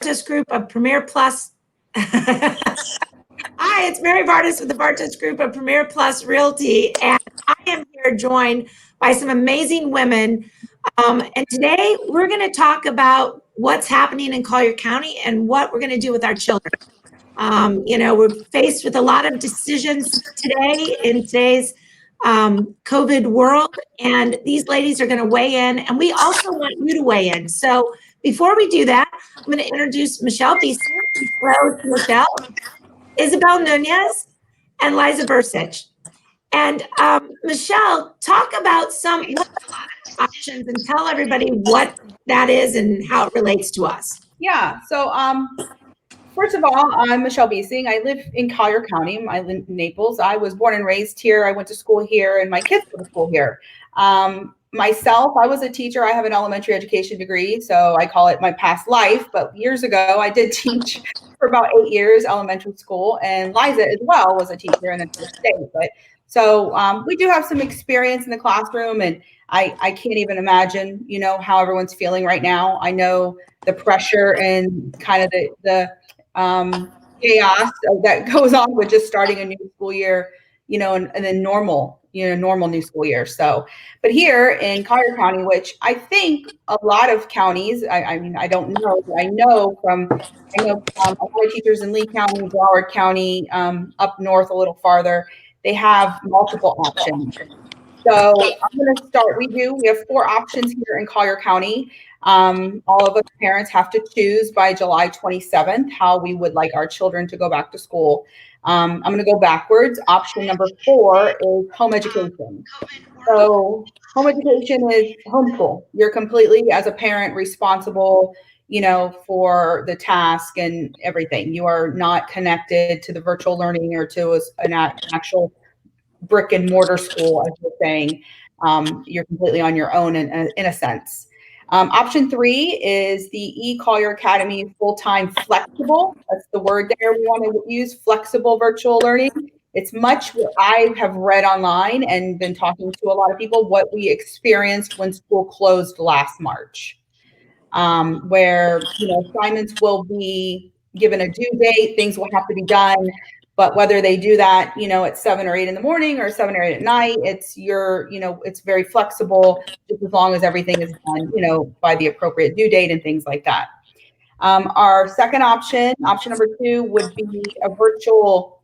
Bartos Group of Premier Plus. Hi, it's Mary Bartos with the Bartos Group of Premier Plus Realty, and I am here joined by some amazing women. And today we're going to talk about what's happening in Collier County and what we're going to do with our children. We're faced with a lot of decisions today in today's COVID world, and these ladies are going to weigh in, and we also want you to weigh in. So before we do that, I'm going to introduce Michelle Beeson, Michelle, Isabel Nunez, and Liza Bursich. And Michelle, talk about some options and tell everybody what that is and how it relates to us. Yeah, so first of all, I'm Michelle Beesing. I live in Collier County. I live in Naples. I was born and raised here. I went to school here, and my kids go to school here. Myself, I was a teacher. I have an elementary education degree, so I call it my past life. But years ago, I did teach for about 8 years elementary school, and Liza as well was a teacher in the state. But so we do have some experience in the classroom, and I can't even imagine, how everyone's feeling right now. I know the pressure and kind of the chaos that goes on with just starting a new school year, and then normal new school year. So, but here in Collier County, which I think a lot of counties, I mean, I don't know, but I know a lot of teachers in Lee County, Broward County, up north a little farther, they have multiple options. So I'm going to start. We have 4 options here in Collier County. All of us parents have to choose by July 27th how we would like our children to go back to school. I'm going to go backwards. Option number 4 is home education. So home education is homeschool. You're completely, as a parent, responsible, for the task and everything. You are not connected to the virtual learning or to an actual brick and mortar school, as you're saying. You're completely on your own in a sense. Option 3 is the Collier Academy full-time flexible. That's the word there we want to use, flexible virtual learning. It's much what I have read online and been talking to a lot of people, what we experienced when school closed last March, where, assignments will be given a due date, things will have to be done. But whether they do that, at 7 or 8 in the morning or 7 or 8 at night, it's it's very flexible, just as long as everything is done, by the appropriate due date and things like that. Our second option number 2, would be a virtual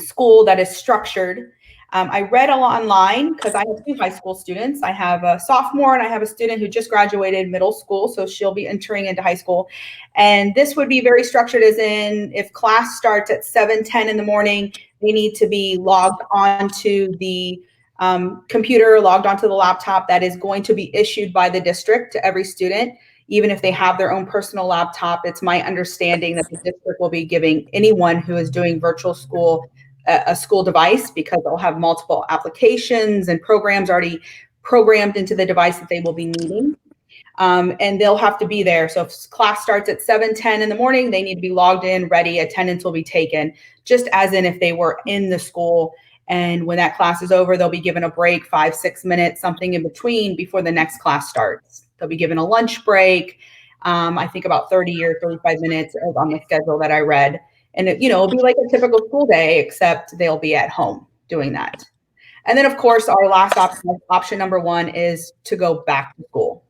school that is structured. I read a lot online because I have 2 high school students. I have a sophomore and I have a student who just graduated middle school, so she'll be entering into high school. And this would be very structured, as in if class starts at 7:10 in the morning, they need to be logged onto the computer, logged onto the laptop that is going to be issued by the district to every student. Even if they have their own personal laptop, it's my understanding that the district will be giving anyone who is doing virtual school a school device, because they'll have multiple applications and programs already programmed into the device that they will be needing. And they'll have to be there. So if class starts at 7:10 in the morning, they need to be logged in, ready, attendance will be taken, just as in if they were in the school. And when that class is over, they'll be given a break, 5-6 minutes, something in between before the next class starts. They'll be given a lunch break, I think about 30 or 35 minutes on the schedule that I read. And it'll be like a typical school day, except they'll be at home doing that. And then, of course, our last option number 1 is to go back to school,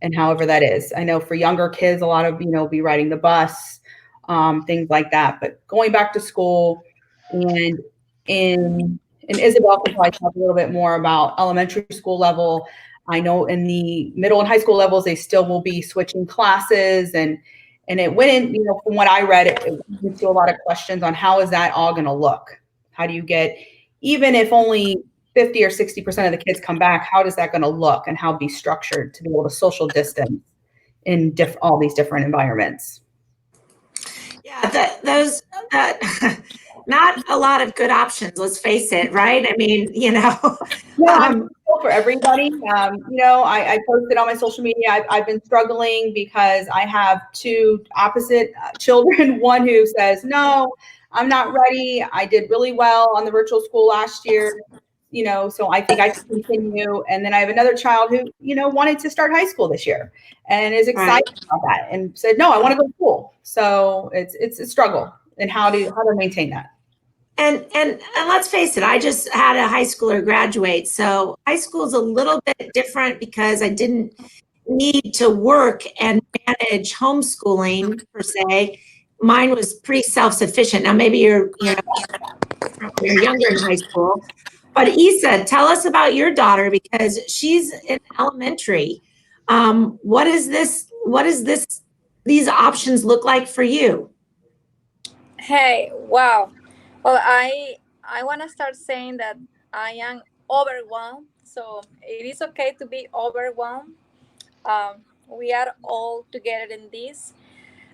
and however that is. I know for younger kids, a lot of, be riding the bus, things like that. But going back to school, and Isabel can probably talk a little bit more about elementary school level. I know in the middle and high school levels, they still will be switching classes, and it went in, from what I read, it went into a lot of questions on how is that all going to look? How do you get, even if only 50 or 60% of the kids come back, how is that going to look, and how be structured to be able to social distance in all these different environments? Yeah, not a lot of good options, let's face it, right? I mean, for everybody. I posted on my social media. I've been struggling because I have 2 opposite children. One who says, no, I'm not ready. I did really well on the virtual school last year. so I think I can continue. And then I have another child who, wanted to start high school this year and is excited about that and said, no, I want to go to school. So it's a struggle and how to maintain that. And let's face it, I just had a high schooler graduate. So high school is a little bit different because I didn't need to work and manage homeschooling per se. Mine was pretty self-sufficient. Now maybe you're younger in high school. But Isa, tell us about your daughter because she's in elementary. What is this? These options look like for you? Hey, wow. Well, I want to start saying that I am overwhelmed. So it is okay to be overwhelmed. We are all together in this.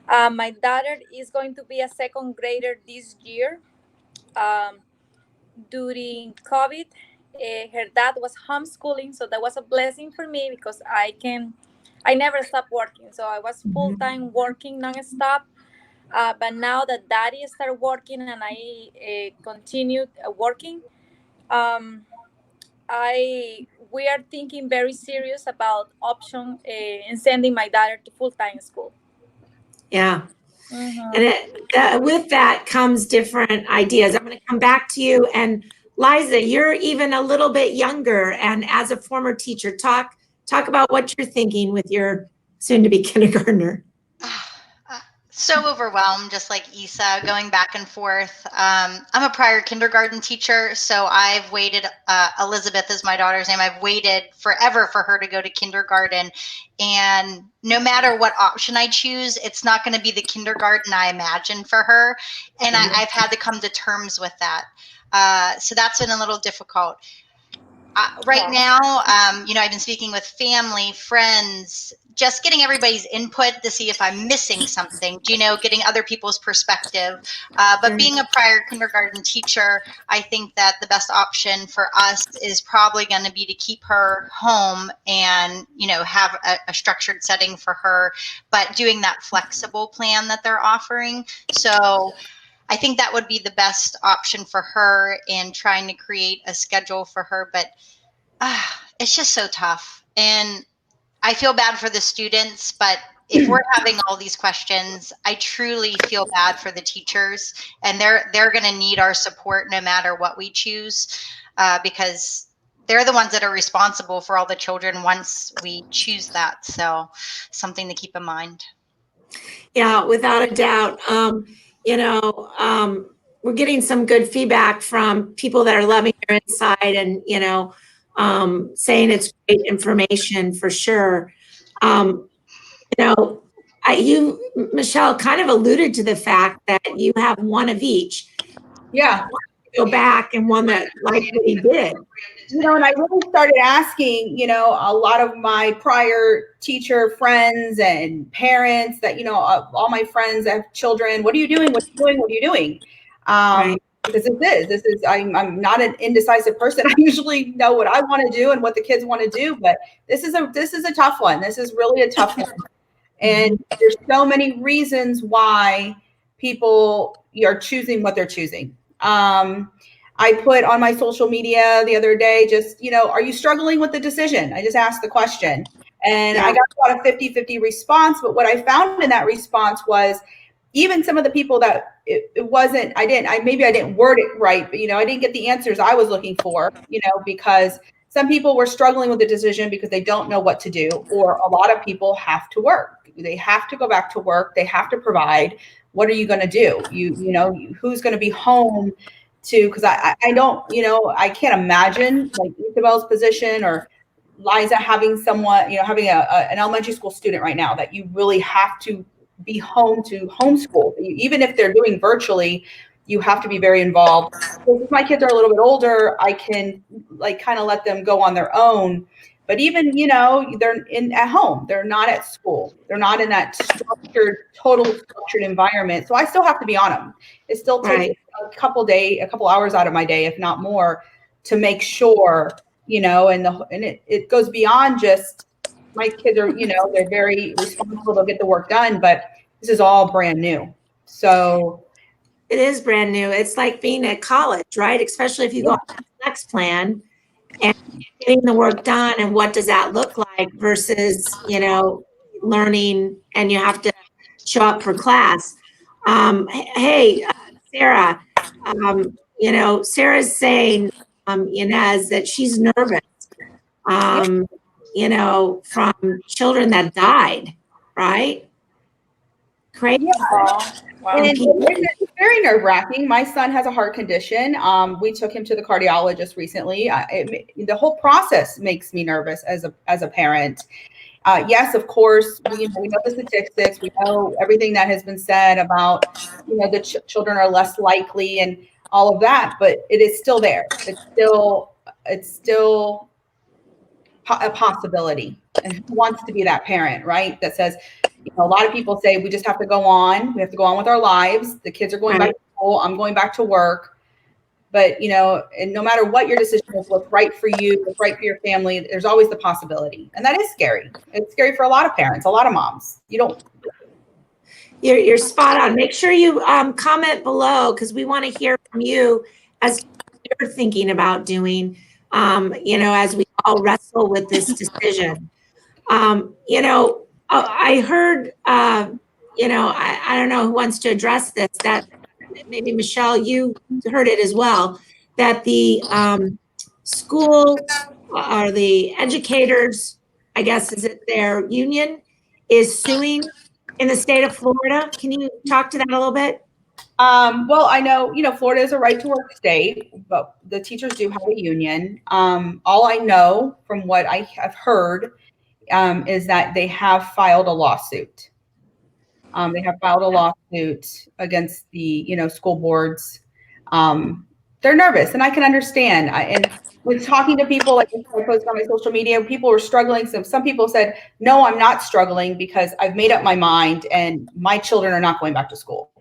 My daughter is going to be a second grader this year. During COVID, her dad was homeschooling, so that was a blessing for me because I never stopped working. So I was full time working nonstop. But now that daddy started working and I continued working, um, we are thinking very serious about option in sending my daughter to full time school. Yeah. And with that comes different ideas. I'm going to come back to you. And Liza, you're even a little bit younger. And as a former teacher, talk about what you're thinking with your soon-to-be kindergartner. So overwhelmed, just like Isa, going back and forth. I'm a prior kindergarten teacher, so I've waited, Elizabeth is my daughter's name, I've waited forever for her to go to kindergarten. And no matter what option I choose, it's not going to be the kindergarten I imagine for her. And I've had to come to terms with that. So that's been a little difficult. Right now, I've been speaking with family, friends, just getting everybody's input to see if I'm missing something, getting other people's perspective. But being a prior kindergarten teacher, I think that the best option for us is probably going to be to keep her home and, have a structured setting for her, but doing that flexible plan that they're offering. So I think that would be the best option for her in trying to create a schedule for her. But it's just so tough. And I feel bad for the students, but if we're having all these questions, I truly feel bad for the teachers, and they're going to need our support no matter what we choose, because they're the ones that are responsible for all the children once we choose that. So something to keep in mind. Yeah, without a doubt. We're getting some good feedback from people that are loving your insight and, saying it's great information for sure. You, Michelle, kind of alluded to the fact that you have one of each. Yeah. Go back and one that like what he did. And I really started asking, a lot of my prior teacher friends and parents that, all my friends that have children, what are you doing? What are you doing? What are you doing? Because this is, I'm not an indecisive person. I usually know what I want to do and what the kids want to do, but this is a tough one. This is really a tough one. And there's so many reasons why people are choosing what they're choosing. I put on my social media the other day, just, are you struggling with the decision? I just asked the question and I got about a 50-50 response. But what I found in that response was even some of the people that maybe I didn't word it right, but, I didn't get the answers I was looking for, because some people were struggling with the decision because they don't know what to do, or a lot of people have to work. They have to go back to work. They have to provide. What are you going to do? Who's going to be home because I don't, I can't imagine like Isabel's position or Liza having someone, having an elementary school student right now that you really have to be home to homeschool. Even if they're doing virtually, you have to be very involved. So if my kids are a little bit older, I can kind of let them go on their own. But even, they're at home, they're not at school. They're not in that total structured environment. So I still have to be on them. It still takes a couple hours out of my day, if not more, to make sure, and it goes beyond just my kids are, they're very responsible. They'll get the work done, but this is all brand new. So it is brand new. It's like being at college, right? Especially if you go on the flex plan. and getting the work done, and what does that look like versus, learning and you have to show up for class. Hey, Sarah, Sarah's saying, Inez, that she's nervous, from children that died, right? Crazy. Yeah. Wow. And it's very nerve-wracking. My son has a heart condition. We took him to the cardiologist recently. The whole process makes me nervous as a parent. Yes, of course, we know the statistics. We know everything that has been said about, the children are less likely and all of that, but it is still there. It's still a possibility. And who wants to be that parent, right? That says, a lot of people say we just have to go on. We have to go on with our lives. The kids are going back to school. I'm going back to work. But, and no matter what your decision is, what's right for you, what's right for your family, there's always the possibility. And that is scary. It's scary for a lot of parents, a lot of moms. You're spot on. Make sure you comment below, because we want to hear from you as you're thinking about doing, as we all wrestle with this decision. I heard, I don't know who wants to address this, that maybe Michelle, you heard it as well, that the school or the educators, I guess, is it their union, is suing in the state of Florida. Can you talk to that a little bit? Well, I know, Florida is a right to work state, but the teachers do have a union. All I know from what I have heard is that they have filed a lawsuit. They have filed a lawsuit against the, school boards. They're nervous, and I can understand. And with talking to people, like I posted on my social media, people were struggling. Some people said, "No, I'm not struggling because I've made up my mind, and my children are not going back to school."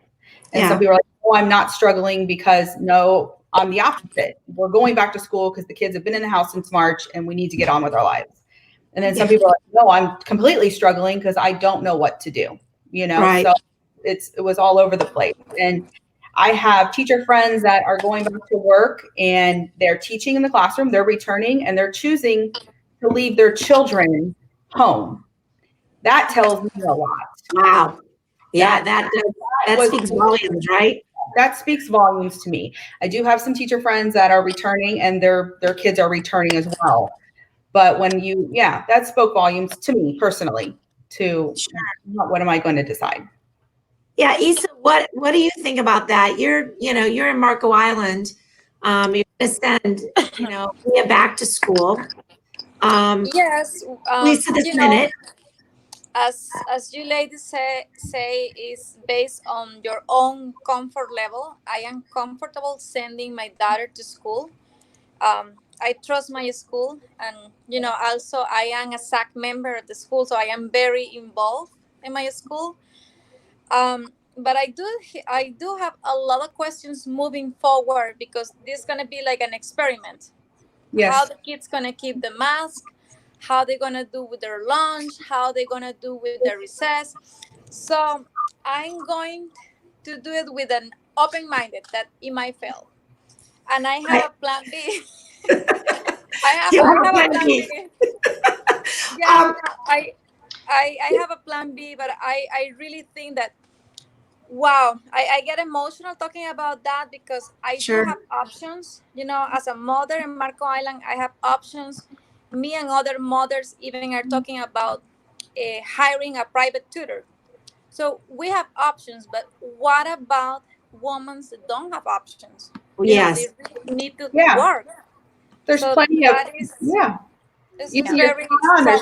And some people are like, "Oh, I'm not struggling because no, I'm the opposite. We're going back to school because the kids have been in the house since March, and we need to get on with our lives." And then some people are like, "No, I'm completely struggling because I don't know what to do." Right. So it was all over the place. And I have teacher friends that are going back to work and they're teaching in the classroom, they're returning, and they're choosing to leave their children home. That tells me a lot. Wow. Yeah, that speaks volumes, right? That speaks volumes to me. I do have some teacher friends that are returning and their kids are returning as well. But when that spoke volumes to me personally, to what am I going to decide? Yeah, Isa, what do you think about that? You're in Marco Island. You're going to send, Mia back to school. Yes. Lisa, this minute. As you ladies say, is based on your own comfort level. I am comfortable sending my daughter to school. I trust my school, and also I am a SAC member of the school, so I am very involved in my school. But I do have a lot of questions moving forward, because this is gonna be like an experiment. Yes. How the kids gonna keep the mask? How they gonna do with their lunch? How they gonna do with their recess? So I'm going to do it with an open-minded that it might fail, and I have a plan B. I have a plan B. Yeah, I have a plan B, but I really think that, wow, I get emotional talking about that, because I do have options. As a mother in Marco Island, I have options. Me and other mothers even are talking about hiring a private tutor. So we have options, but what about women that don't have options? Yes. They really need to Yeah. work. There's So plenty of, it's very there's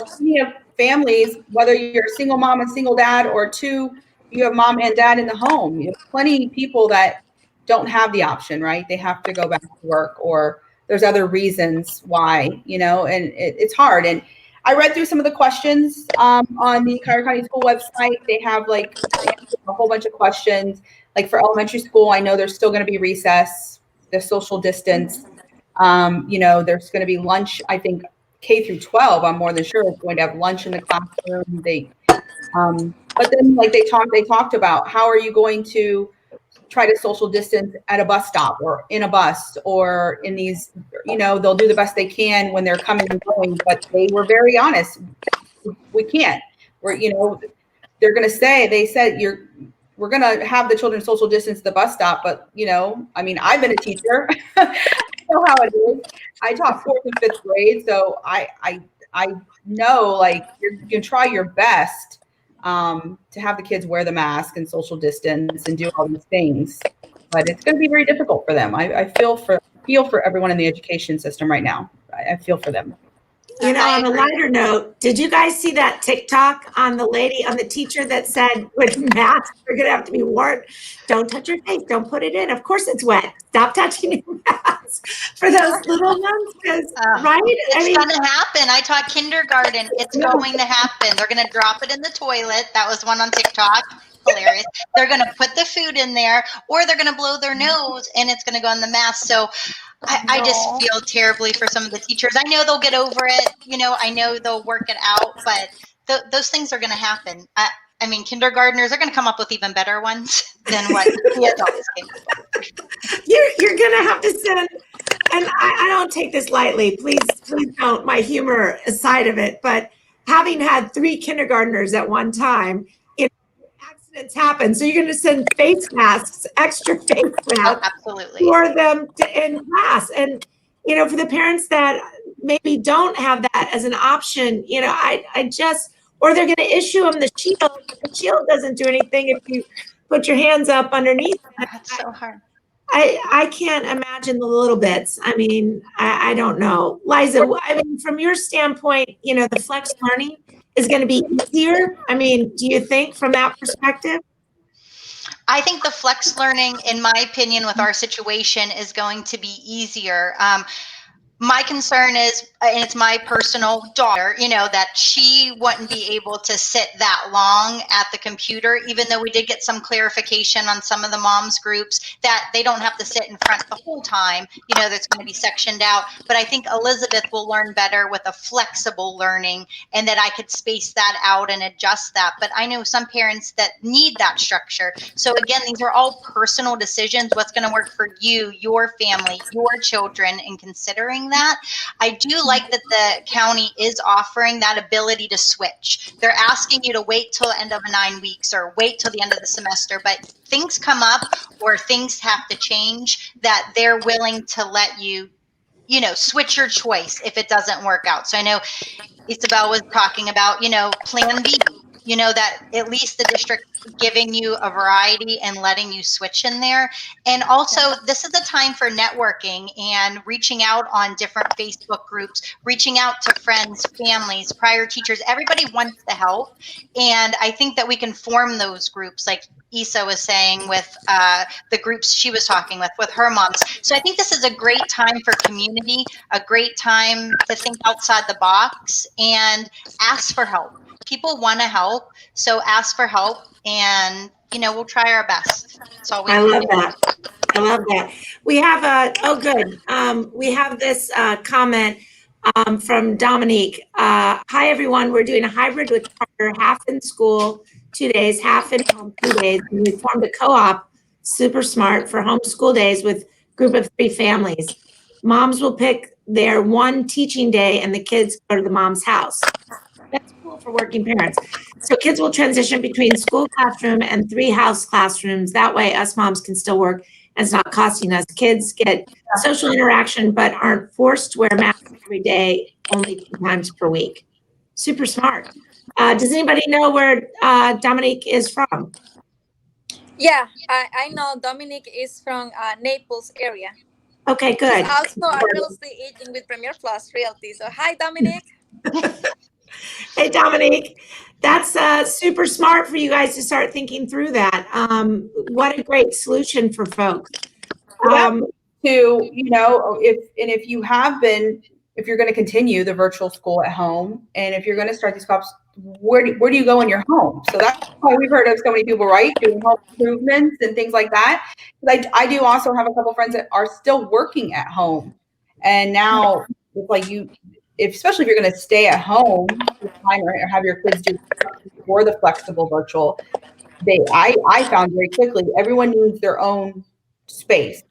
plenty of families, whether you're a single mom and single dad, or you have mom and dad in the home. Plenty of people that don't have the option, right? They have to go back to work, or there's other reasons why, and it's hard. And I read through some of the questions on the Cuyahoga County School website. They have a whole bunch of questions. Like for elementary school, I know there's still going to be recess, the social distance. There's going to be lunch. I think K through 12, I'm more than sure, is going to have lunch in the classroom. But then they talked about how are you going to try to social distance at a bus stop or in a bus or in these, they'll do the best they can when they're coming and going, but they were very honest. We can't. They're going to say, they said, we're going to have the children social distance at the bus stop, but I've been a teacher. I know how it is. I taught 4th and 5th grade, so I know, like, you can try your best to have the kids wear the mask and social distance and do all these things, but it's going to be very difficult for them. I feel for everyone in the education system right now. I feel for them. On a lighter note, did you guys see that TikTok on the teacher that said with masks are going to have to be worn? Don't touch your face. Don't put it in. Of course it's wet. Stop touching your mask for those little ones. Right? It's going to happen. I taught kindergarten. It's going to happen. They're going to drop it in the toilet. That was one on TikTok. Hilarious. They're going to put the food in there, or they're going to blow their nose and it's going to go in the mask. So I just feel terribly for some of the teachers. I know they'll get over it. I know they'll work it out, but those things are going to happen. I mean, kindergartners are going to come up with even better ones than what the adults came up with. You're going to have to send, and I don't take this lightly. Please don't, my humor aside of it, but having had 3 kindergartners at one time, accidents happen. So you're going to send face masks, extra face masks for them in class. And, for the parents that maybe don't have that as an option, or they're going to issue them the shield. The shield doesn't do anything if you put your hands up underneath. That's so hard. I can't imagine the little bits. I don't know. Liza, from your standpoint, the flex learning is going to be easier. Do you think from that perspective? I think the flex learning, in my opinion, with our situation is going to be easier. My concern is, and it's my personal daughter, that she wouldn't be able to sit that long at the computer, even though we did get some clarification on some of the moms groups that they don't have to sit in front the whole time, that's going to be sectioned out. But I think Elizabeth will learn better with a flexible learning, and that I could space that out and adjust that. But I know some parents that need that structure. So again, these are all personal decisions, what's going to work for you, your family, your children, and considering that. I do like that the county is offering that ability to switch. They're asking you to wait till the end of 9 weeks or wait till the end of the semester, but things come up or things have to change that they're willing to let you, switch your choice if it doesn't work out. So I know Isabel was talking about, plan B, that at least the district giving you a variety and letting you switch in there. And also, this is a time for networking and reaching out on different Facebook groups, reaching out to friends, families, prior teachers. Everybody wants to help. And I think that we can form those groups, like Isa was saying, with the groups she was talking with her moms. So I think this is a great time for community, a great time to think outside the box and ask for help. People want to help, so ask for help, and we'll try our best. That's all we can do. I love that. We have we have this comment from Dominique. Hi everyone, we're doing a hybrid with Carter, half in school 2 days, half in home 2 days. And we formed a co-op, super smart, for homeschool days with a group of 3 families. Moms will pick their one teaching day and the kids go to the mom's house. That's cool for working parents. So kids will transition between school classroom and 3 house classrooms. That way us moms can still work and it's not costing us. Kids get social interaction, but aren't forced to wear masks every day, only 2 times per week. Super smart. Does anybody know where Dominique is from? Yeah, I know Dominic is from Naples area. Okay, good. He's also a real estate agent with Premier Plus Realty. So hi, Dominic. Hey, Dominique, that's super smart for you guys to start thinking through that. What a great solution for folks. If you're going to continue the virtual school at home, and if you're going to start these co-ops, where do you go in your home? So that's why we've heard of so many people, right, doing home improvements and things like that. I do also have a couple friends that are still working at home, and now it's like especially if you're going to stay at home or have your kids do for the flexible virtual, I found very quickly, everyone needs their own space.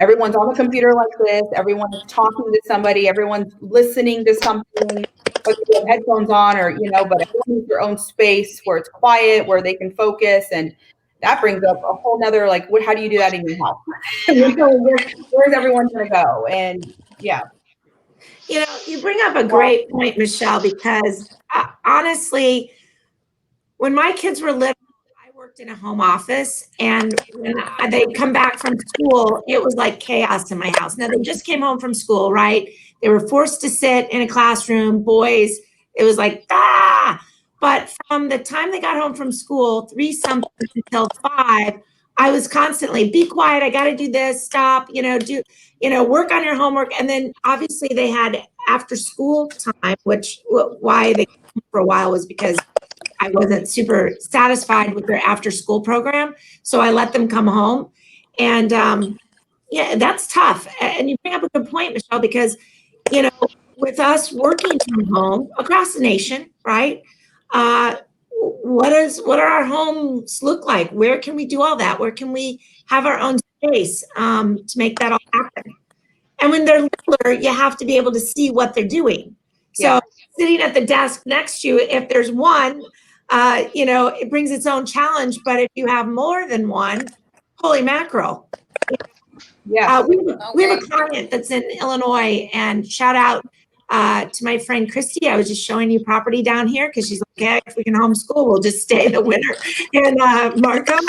Everyone's on the computer like this. Everyone's talking to somebody. Everyone's listening to something, whether they have headphones on or, but everyone needs their own space where it's quiet, where they can focus. And that brings up a whole nother, how do you do that in your house? Where's everyone going to go? And yeah. You bring up a great point, Michelle, because honestly, when my kids were little, I worked in a home office, and when they'd come back from school, it was like chaos in my house. Now, they just came home from school, right? They were forced to sit in a classroom, boys. It was like, ah! But from the time they got home from school, 3-something until 5, I was constantly, be quiet, I got to do this, stop, work on your homework. And then obviously they had after school time, which why they came for a while was because I wasn't super satisfied with their after school program. So I let them come home. And yeah, that's tough. And you bring up a good point, Michelle, because, with us working from home across the nation, right? What are our homes look like? Where can we do all that? Where can we have our own space to make that all happen? And when they're littler, you have to be able to see what they're doing. So sitting at the desk next to you, if there's one, it brings its own challenge. But if you have more than one, holy mackerel. Yeah. We have a client that's in Illinois, and shout out to my friend Christy. I was just showing you property down here because she's like, okay, if we can homeschool, we'll just stay the winter in Markham.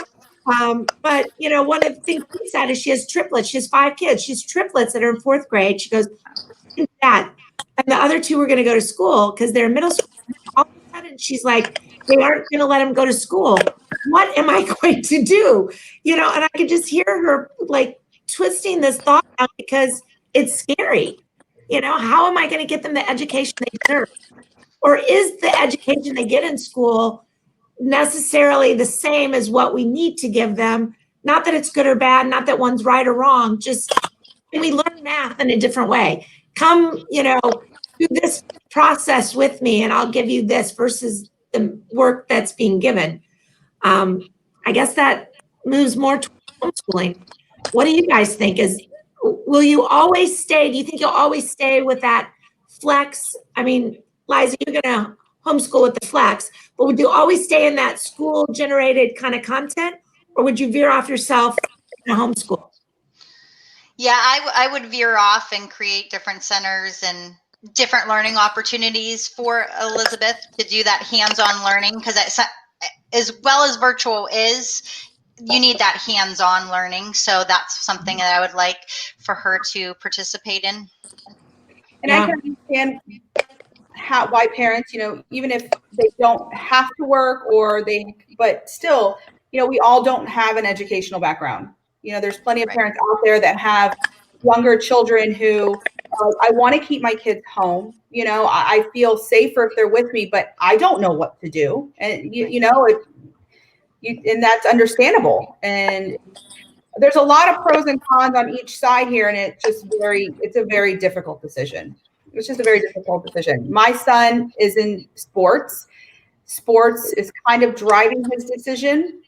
But one of the things she said is she has triplets. She has 5 kids. She has triplets that are in 4th grade. She goes, Dad, and the other 2 were going to go to school because they're in middle school. All of a sudden, she's like, they aren't going to let them go to school. What am I going to do? And I could just hear her twisting this thought out because it's scary. How am I going to get them the education they deserve? Or is the education they get in school necessarily the same as what we need to give them? Not that it's good or bad, not that one's right or wrong, just can we learn math in a different way? Come, do this process with me and I'll give you this versus the work that's being given. I guess that moves more towards homeschooling. What do you guys think? Will you always stay? Do you think you'll always stay with that flex? I mean, Liza, you're going to homeschool with the flex, but would you always stay in that school generated kind of content, or would you veer off yourself in a homeschool? Yeah, I would veer off and create different centers and different learning opportunities for Elizabeth to do that hands-on learning, because as well as virtual is, you need that hands-on learning. So that's something that I would like for her to participate in. And I can understand why parents, even if they don't have to work but still, we all don't have an educational background. There's plenty of parents out there that have younger children who I want to keep my kids home. I feel safer if they're with me, but I don't know what to do. And, and that's understandable. And there's a lot of pros and cons on each side here. And it's a very difficult decision. It's just a very difficult decision. My son is in sports. Sports is kind of driving his decision,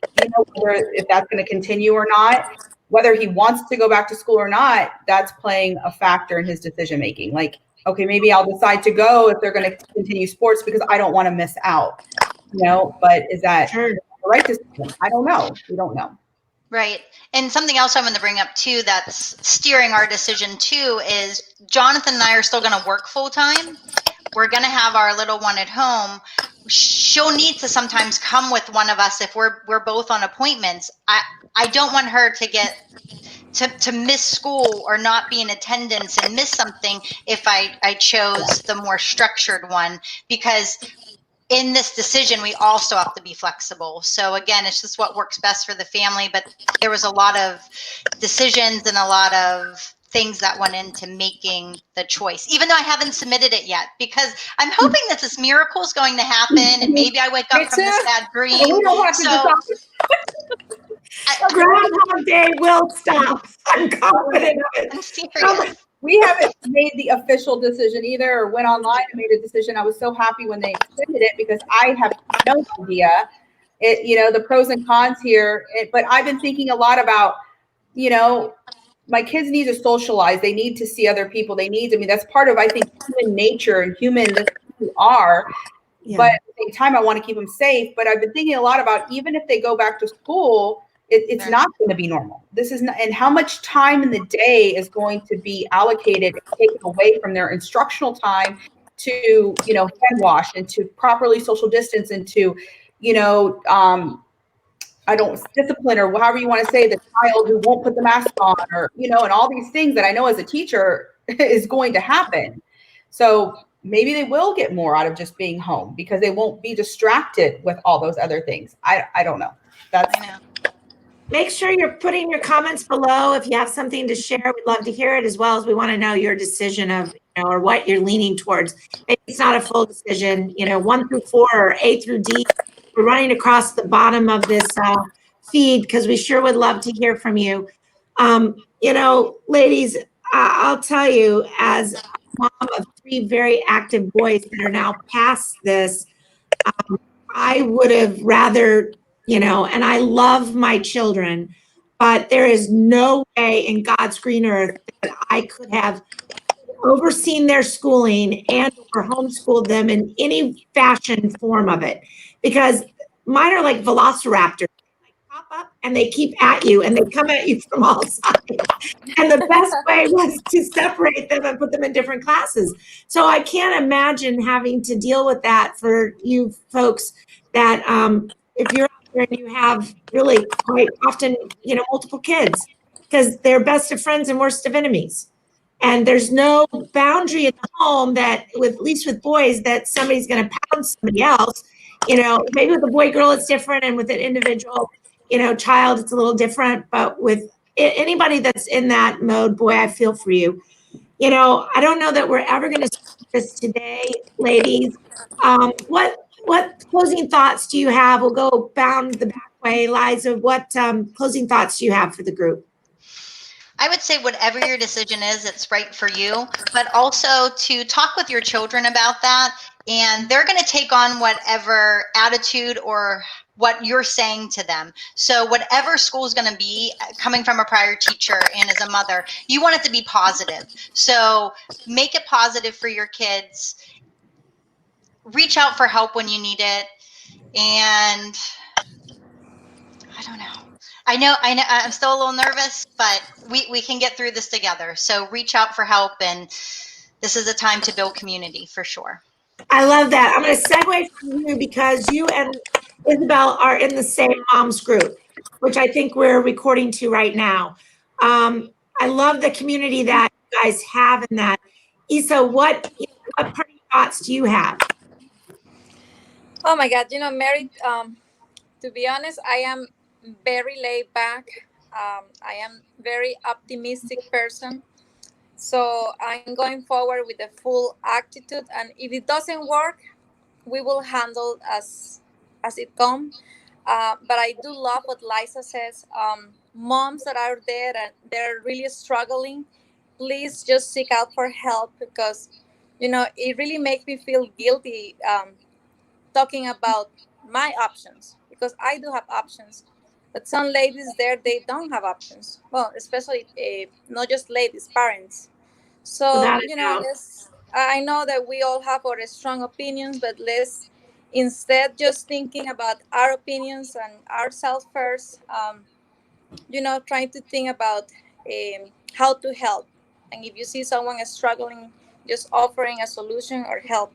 whether if that's going to continue or not, whether he wants to go back to school or not, that's playing a factor in his decision making. Like, okay, maybe I'll decide to go if they're going to continue sports because I don't want to miss out, but is that the right decision? I don't know. We don't know. Right. And something else I'm going to bring up too that's steering our decision too is Jonathan and I are still going to work full time. We're going to have our little one at home. She'll need to sometimes come with one of us if we're both on appointments. I don't want her to get to miss school or not be in attendance and miss something if I chose the more structured one, because in this decision, we also have to be flexible. So again, it's just what works best for the family. But there was a lot of decisions and a lot of things that went into making the choice, even though I haven't submitted it yet, because I'm hoping that this miracle is going to happen and maybe I wake up from this bad dream. Groundhog Day will stop. I'm confident of it. I'm serious. We haven't made the official decision either, or went online and made a decision. I was so happy when they extended it because I have no idea the pros and cons here. But I've been thinking a lot about, my kids need to socialize. They need to see other people. That's part of, I think, human nature and that's who we are. Yeah. But at the same time, I want to keep them safe. But I've been thinking a lot about, even if they go back to school, it's not going to be normal. This is not, and how much time in the day is going to be allocated and taken away from their instructional time to, hand wash and to properly social distance and to, discipline, or however you want to say, the child who won't put the mask on, or, and all these things that I know as a teacher is going to happen. So maybe they will get more out of just being home because they won't be distracted with all those other things. I don't know. Make sure you're putting your comments below. If you have something to share, we'd love to hear it, as well as we want to know your decision of, or what you're leaning towards. Maybe it's not a full decision, 1 through 4 or A through D. We're running across the bottom of this feed because we sure would love to hear from you. Ladies, I'll tell you, as a mom of 3 very active boys that are now past this, I would have rather, and I love my children, but there is no way in God's green earth that I could have overseen their schooling and or homeschooled them in any fashion form of it, because mine are like velociraptors. They pop up and they keep at you, and they come at you from all sides. And the best way was to separate them and put them in different classes. So I can't imagine having to deal with that for you folks that if you're out there and you have really quite often, multiple kids, because they're best of friends and worst of enemies. And there's no boundary in the home that, at least with boys, that somebody's going to pound somebody else. Maybe with a boy girl it's different, and with an individual, child it's a little different. But with anybody that's in that mode, boy, I feel for you. I don't know that we're ever going to see this today, ladies. What closing thoughts do you have? We'll go bound the back way, Liza. What closing thoughts do you have for the group? I would say whatever your decision is, it's right for you, but also to talk with your children about that. And they're going to take on whatever attitude or what you're saying to them. So whatever school is going to be, coming from a prior teacher and as a mother, you want it to be positive. So make it positive for your kids. Reach out for help when you need it. And I don't know. I know, I'm still a little nervous, but we can get through this together. So reach out for help, and this is a time to build community for sure. I love that. I'm going to segue from you because you and Isabel are in the same moms group, which I think we're recording to right now. I love the community that you guys have in that. Isa, what parting thoughts do you have? Oh my God, Mary, to be honest, I am very laid back. I am very optimistic person. So I'm going forward with a full attitude, and if it doesn't work, we will handle as it comes. But I do love what Liza says. Moms that are there and they're really struggling, please just seek out for help, because it really makes me feel guilty talking about my options, because I do have options. But some ladies there, they don't have options. Well, especially not just ladies, parents. So, I know that we all have our strong opinions, but let's instead just thinking about our opinions and ourselves first, trying to think about how to help. And if you see someone is struggling, just offering a solution or help.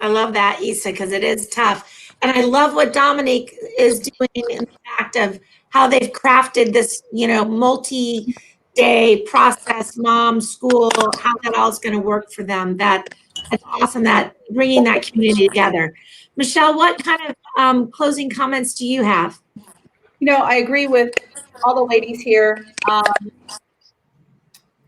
I love that, Isa, because it is tough. And I love what Dominique is doing in the fact of how they've crafted this, multi-day process, mom, school, how that all is going to work for them. That's awesome, that bringing that community together. Michelle, what kind of closing comments do you have? I agree with all the ladies here.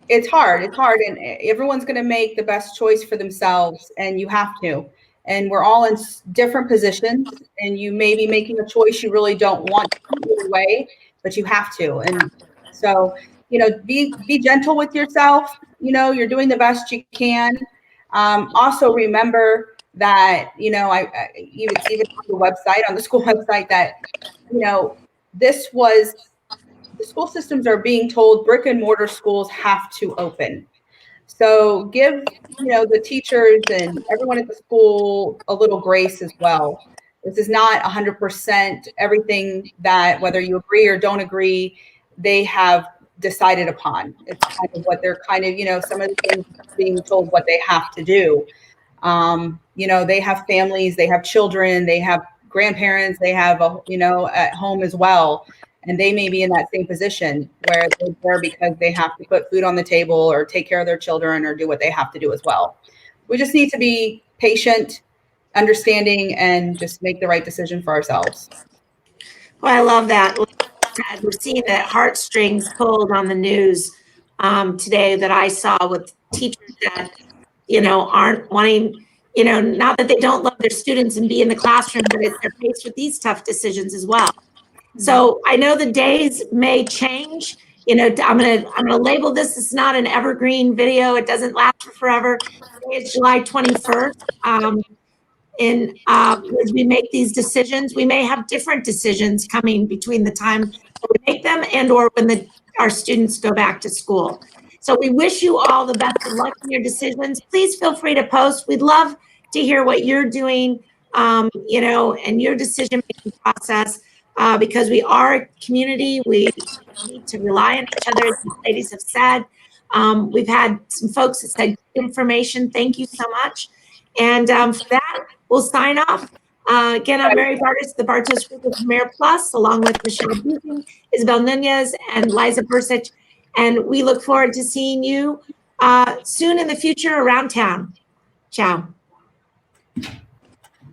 It's hard, and everyone's going to make the best choice for themselves, and you have to. And we're all in different positions, and you may be making a choice you really don't want to either way, but you have to. And so, be gentle with yourself. You're doing the best you can. Also remember that, you know, it's even on the website, on the school website, that, you know, this was, the school systems are being told brick and mortar schools have to open. So give, you know, the teachers and everyone at the school a little grace as well. This is not 100% everything that, whether you agree or don't agree, they have decided upon. It's kind of what they're kind of, you know, some of the things being told what they have to do. You know, they have families, they have children, they have grandparents, they have, you know, at home as well. And they may be in that same position where they're there because they have to put food on the table or take care of their children or do what they have to do as well. We just need to be patient, understanding, and just make the right decision for ourselves. Well, I love that. We're seeing the heartstrings pulled on the news today that I saw with teachers that, you know, aren't wanting, you know, not that they don't love their students and be in the classroom, but they're faced with these tough decisions as well. So I know the days may change. You know, I'm gonna label this. It's not an evergreen video. It doesn't last for forever. Today is July 21st. As we make these decisions, we may have different decisions coming between the time that we make them and or when our students go back to school. So we wish you all the best of luck in your decisions. Please feel free to post. We'd love to hear what you're doing, you know, and your decision-making process, because we are a community. We need to rely on each other, as these ladies have said. We've had some folks that said good information. Thank you so much. And for that, we'll sign off. Again, I'm Mary Bartos, the Bartos Group of Premier Plus, along with Michelle Buchan, Isabel Nunez, and Liza Bursich. And we look forward to seeing you soon in the future around town. Ciao.